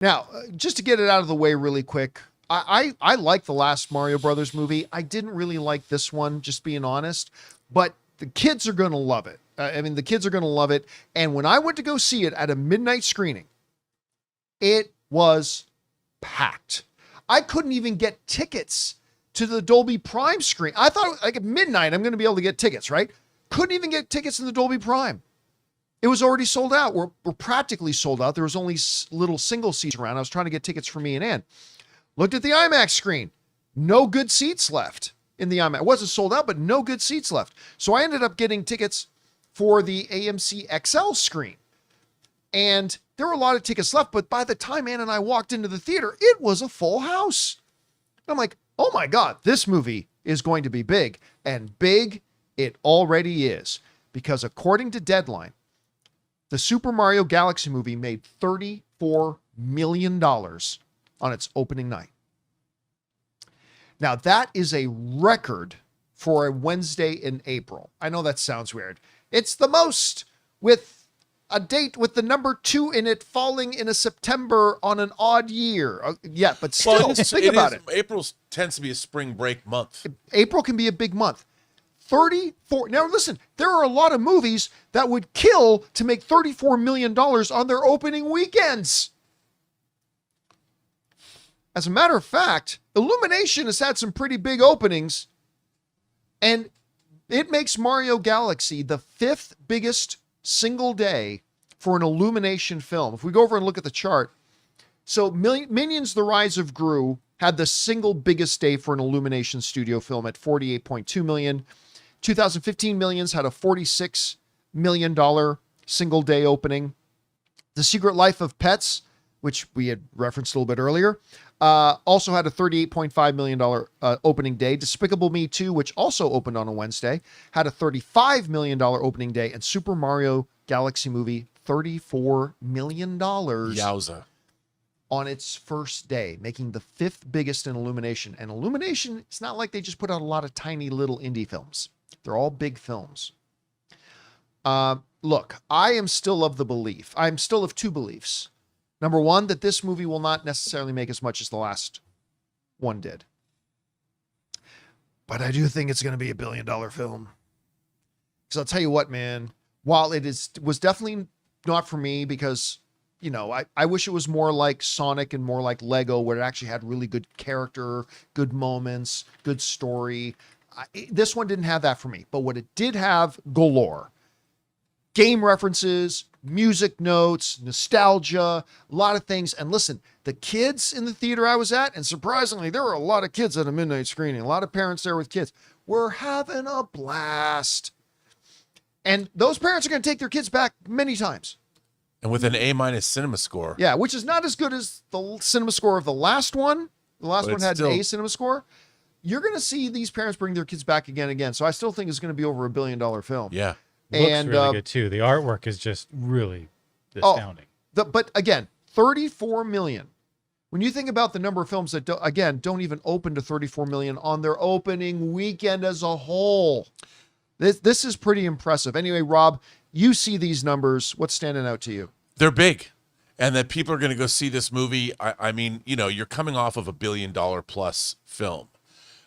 Now, just to get it out of the way really quick, I like the last Mario Brothers movie. I didn't really like this one, just being honest, but the kids are going to love it. I mean, the kids are going to love it. And when I went to go see it at a midnight screening, it was packed. I couldn't even get tickets to the Dolby Prime screen. I thought like at midnight, I'm going to be able to get tickets, right? Couldn't even get tickets in the Dolby Prime. It was already sold out. We're practically sold out. There was only little single seats around. I was trying to get tickets for me and Ann. Looked at the IMAX screen. No good seats left in the IMAX. It wasn't sold out, but no good seats left. So I ended up getting tickets for the AMC XL screen. And there were a lot of tickets left, but by the time Ann and I walked into the theater, it was a full house. I'm like, oh my God, this movie is going to be big. And big it already is. Because according to Deadline, the Super Mario Galaxy movie made $34 million on its opening night. Now, that is a record for a Wednesday in April. I know that sounds weird. It's the most, with a date with the number 2 in it falling in a September on an odd year. Yeah, but still, think about it. April tends to be a spring break month. April can be a big month. 34. Now listen, there are a lot of movies that would kill to make $34 million on their opening weekends. As a matter of fact, Illumination has had some pretty big openings, and it makes Mario Galaxy the 5th biggest single day for an Illumination film. If we go over and look at the chart, so Minions: The Rise of Gru had the single biggest day for an Illumination studio film at $48.2 million. 2015 Millions had a $46 million single day opening. The Secret Life of Pets, which we had referenced a little bit earlier, also had a $38.5 million opening day. Despicable Me 2, which also opened on a Wednesday, had a $35 million opening day. And Super Mario Galaxy movie, $34 million. Yowza. On its first day, making the 5th biggest in Illumination. And Illumination, it's not like they just put out a lot of tiny little indie films. They're all big films. Look, I am still of the belief. I'm still of two beliefs. Number one, that this movie will not necessarily make as much as the last one did. But I do think it's going to be $1 billion film. Because I'll tell you what, man, while was definitely not for me because, you know, I wish it was more like Sonic and more like Lego, where it actually had really good character, good moments, good story. This one didn't have that for me, but what it did have galore. Game references, music notes, nostalgia, a lot of things. And listen, the kids in the theater I was at, and surprisingly, there were a lot of kids at a midnight screening, a lot of parents there with kids, were having a blast. And those parents are going to take their kids back many times. And with an A- cinema score. Yeah, which is not as good as the cinema score of the last one. The last one had an A cinema score. You're going to see these parents bring their kids back again and again. So I still think it's going to be over $1 billion film. Yeah. Looks really good too. The artwork is just really astounding. But again, 34 million. When you think about the number of films that don't even open to 34 million on their opening weekend as a whole, this is pretty impressive. Anyway, Rob, you see these numbers. What's standing out to you? They're big. And that people are going to go see this movie. I mean, you know, you're coming off of $1 billion plus film,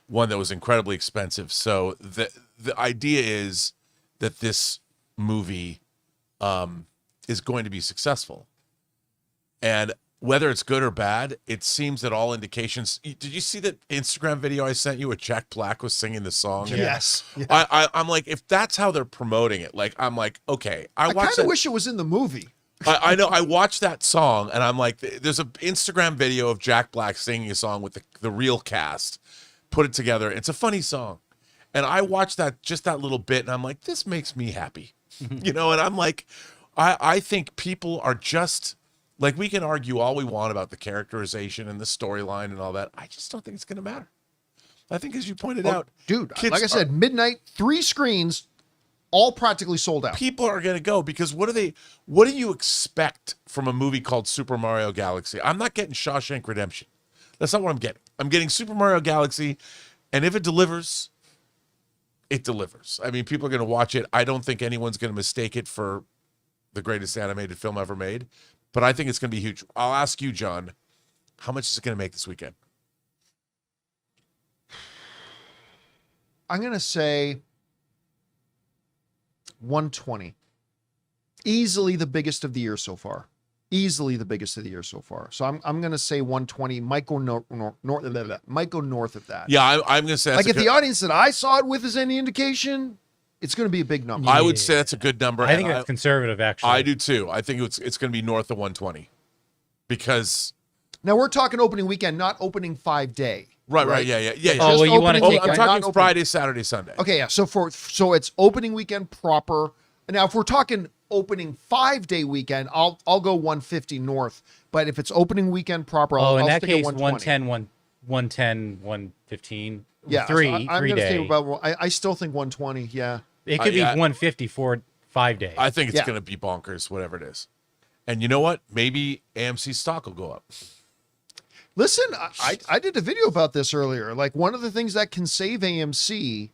one that was incredibly expensive. So the idea is that this movie is going to be successful. And whether it's good or bad, it seems that all indications. Did you see that Instagram video I sent you where Jack Black was singing the song? Yes. Yeah. I'm like, if that's how they're promoting it, like, I'm like, okay. I kind of wish it was in the movie. I know. I watched that song and I'm like, there's an Instagram video of Jack Black singing a song with the real cast, put it together. It's a funny song. And I watched that little bit and I'm like, this makes me happy, you know? And I'm like, I think people are just like, we can argue all we want about the characterization and the storyline and all that. I just don't think it's going to matter. I think, as you pointed out, dude, like I said, midnight, 3 screens, all practically sold out. People are going to go because what do you expect from a movie called Super Mario Galaxy? I'm not getting Shawshank Redemption. That's not what I'm getting. I'm getting Super Mario Galaxy. And if it delivers, it delivers. I mean, people are going to watch it. I don't think anyone's going to mistake it for the greatest animated film ever made. but I think it's going to be huge. I'll ask you, John, how much is it going to make this weekend? I'm going to say 120. Easily the biggest of the year so far. Easily the biggest of the year so far. So I'm going to say 120. Might go north of that. Yeah, I'm going to say like if the audience that I saw it with is any indication, it's going to be a big number. I would say that's a good number. I think that's conservative, actually. I do too. I think it's going to be north of 120 because. Now we're talking opening weekend, not opening 5-day. Right. Yeah. Oh, well, you want to take I'm talking Friday, Saturday, Sunday. Okay, yeah. So it's opening weekend proper. Now, if we're talking opening 5-day weekend, I'll go 150 north. But if it's opening weekend proper, I'll in that stick case, at 120. 110, 115. Yeah, three so I'm going to day. say about. I still think 120. Yeah, it could be 150 for 5 days. I think it's going to be bonkers, whatever it is. And you know what? Maybe AMC stock will go up. Listen, I did a video about this earlier. Like one of the things that can save AMC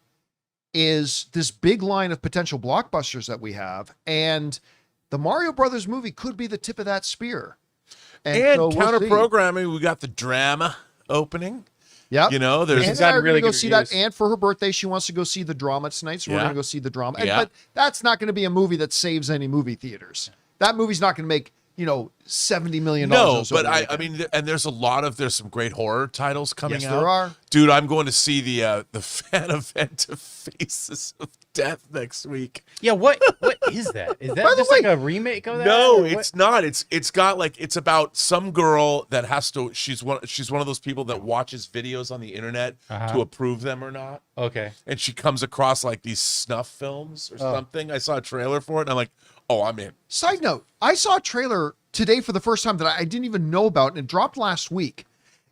is this big line of potential blockbusters that we have, and the Mario Brothers movie could be the tip of that spear. And so counter we'll programming, we got the drama opening. Yeah, you know, there's and I really go see that. And for her birthday, she wants to go see the drama tonight, so we're going to go see the drama. But that's not going to be a movie that saves any movie theaters. That movie's not going to make $70 million. No, but I mean, and there's some great horror titles coming out. Yes, there are. Dude, I'm going to see the fan event of Faces of Death next week. Yeah, what is that? Is that just like a remake of that? No, it's not. It's got it's about some girl that has to. She's one of those people that watches videos on the internet to approve them or not. Okay. And she comes across like these snuff films or something. I saw a trailer for it, and I'm like, oh, I'm in. Side note, I saw a trailer today for the first time that I didn't even know about, and it dropped last week.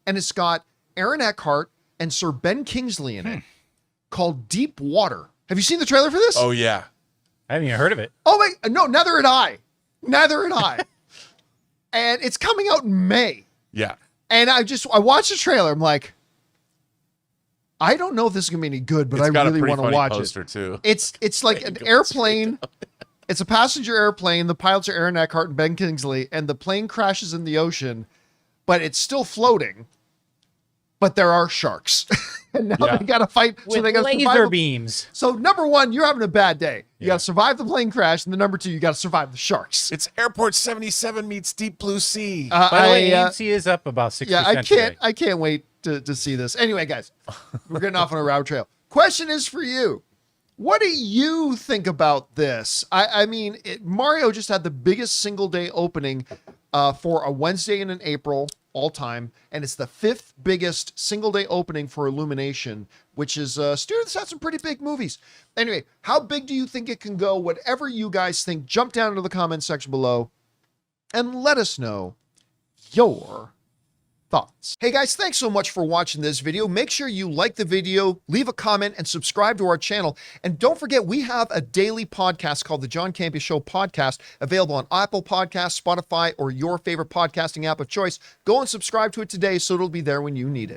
And it's got Aaron Eckhart and Sir Ben Kingsley in it, called Deep Water. Have you seen the trailer for this? Oh, yeah. I haven't even heard of it. Oh, wait. No, neither had I. And it's coming out in May. Yeah. And I watched the trailer. I'm like, I don't know if this is going to be any good, but I really want to watch it. Too. It's like an airplane. It's a passenger airplane. The pilots are Aaron Eckhart and Ben Kingsley, and the plane crashes in the ocean, but it's still floating. But there are sharks. And now they got to fight. With laser beams. So number one, you're having a bad day. You got to survive the plane crash. And the number two, you got to survive the sharks. It's Airport 77 meets Deep Blue Sea. By the way, AMC is up about 6%. Yeah, I can't wait to see this. Anyway, guys, we're getting off on a rabbit trail. Question is for you. What do you think about this? I mean, Mario just had the biggest single day opening for a Wednesday in April all time, and it's the 5th biggest single day opening for Illumination, which is a studio that's had some pretty big movies. Anyway, how big do you think it can go? Whatever you guys think, jump down into the comment section below and let us know your thoughts. Hey guys, thanks so much for watching this video. Make sure you like the video, leave a comment, and subscribe to our channel. And don't forget, we have a daily podcast called the John Campea Show Podcast, available on Apple Podcasts, Spotify, or your favorite podcasting app of choice. Go and subscribe to it today so it'll be there when you need it.